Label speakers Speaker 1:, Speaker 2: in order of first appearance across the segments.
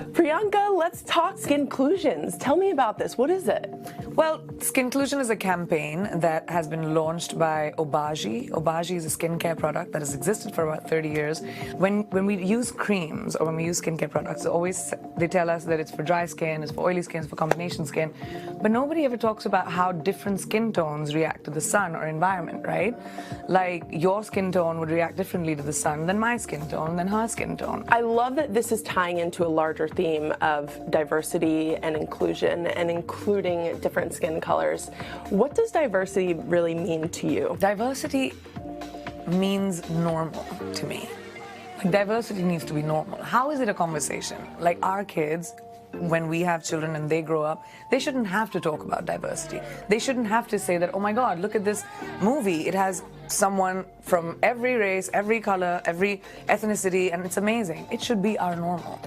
Speaker 1: Priyanka, let's talk Skinclusions. Tell me about this. What is it?
Speaker 2: Well, Skinclusion is a campaign that has been launched by Obagi. Obagi is a skincare product that has existed for about 30 years. When we use creams or when we use skincare products, they tell us that it's for dry skin, it's for oily skin, it's for combination skin. But nobody ever talks about how different skin tones react to the sun or environment, right? Like your skin tone would react differently to the sun than my skin tone, than her skin tone.
Speaker 1: I love that this is tying into a larger theme of diversity and inclusion and including different skin colors. What does diversity really mean to you?
Speaker 2: Diversity means normal to me. Like, diversity needs to be normal. How is it a conversation? Like, our kids, when we have children and they grow up, they shouldn't have to talk about diversity. They shouldn't have to say that, oh my God, look at this movie. It has someone from every race, every color, every ethnicity, and it's amazing. It should be our normal.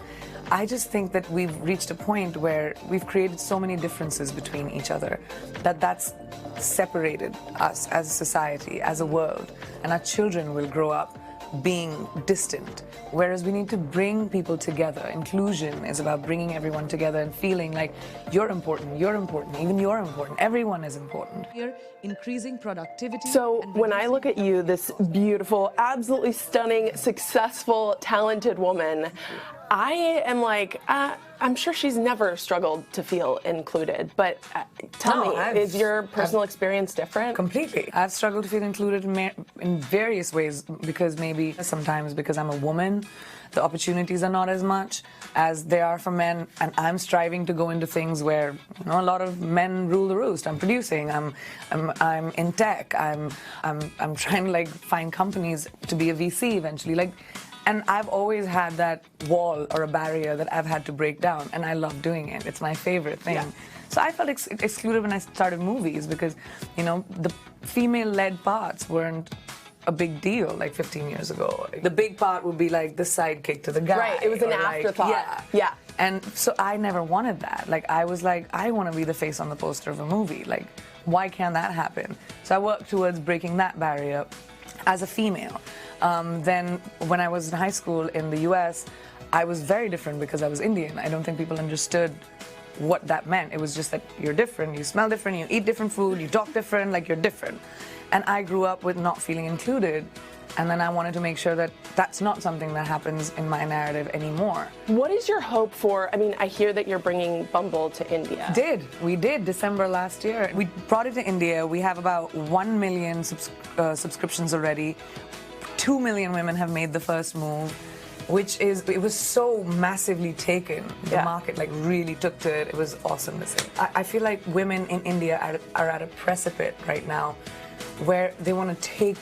Speaker 2: I just think that we've reached a point where we've created so many differences between each other that's separated us as a society, as a world, and our children will grow up being distant, whereas we need to bring people together. Inclusion is about bringing everyone together and feeling like you're important, even you're important, everyone is important.
Speaker 3: Here, increasing productivity.
Speaker 1: So when I look at you, this beautiful, absolutely stunning, successful, talented woman, I am like, I'm sure she's never struggled to feel included, but tell me, is your personal experience different?
Speaker 2: Completely. I've struggled to feel included in various ways, because maybe sometimes because I'm a woman, the opportunities are not as much as they are for men, and I'm striving to go into things where, you know, a lot of men rule the roost. I'm producing, I'm in tech, I'm trying to like find companies to be a VC eventually, like. And I've always had that wall or a barrier that I've had to break down, and I love doing it. It's my favorite thing. Yeah. So I felt excluded when I started movies because, you know, the female-led parts weren't a big deal like 15 years ago. The big part would be like the sidekick to the guy.
Speaker 1: Right, it was an afterthought.
Speaker 2: Like, yeah. And so I never wanted that. Like, I was like, I want to be the face on the poster of a movie. Like, why can't that happen? So I worked towards breaking that barrier as a female. Then when I was in high school in the US, I was very different because I was Indian. I don't think people understood what that meant. It was just that you're different, you smell different, you eat different food, you talk different, like you're different. And I grew up with not feeling included. And then I wanted to make sure that that's not something that happens in my narrative anymore.
Speaker 1: What is your hope for, I mean, I hear that you're bringing Bumble to India.
Speaker 2: We did, December last year. We brought it to India. We have about 1 million subscriptions already. 2 million women have made the first move, it was so massively taken. The market like really took to it. It was awesome to see. I feel like women in India are at a precipice right now where they want to take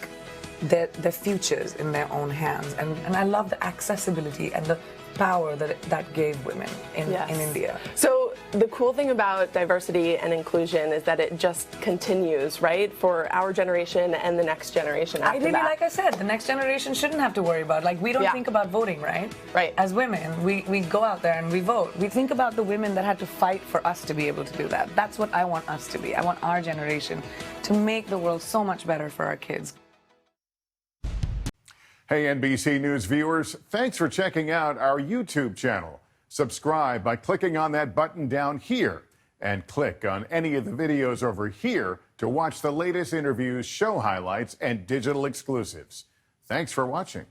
Speaker 2: their futures in their own hands. And I love the accessibility and the power that gave women in India.
Speaker 1: So the cool thing about diversity and inclusion is that it just continues, right? For our generation and the next generation after that.
Speaker 2: Like I said, the next generation shouldn't have to worry about, like, we don't think about voting, right?
Speaker 1: Right.
Speaker 2: As women, we go out there and we vote. We think about the women that had to fight for us to be able to do that. That's what I want us to be. I want our generation to make the world so much better for our kids.
Speaker 4: Hey, NBC News viewers, thanks for checking out our YouTube channel. Subscribe by clicking on that button down here and click on any of the videos over here to watch the latest interviews, show highlights, and digital exclusives. Thanks for watching.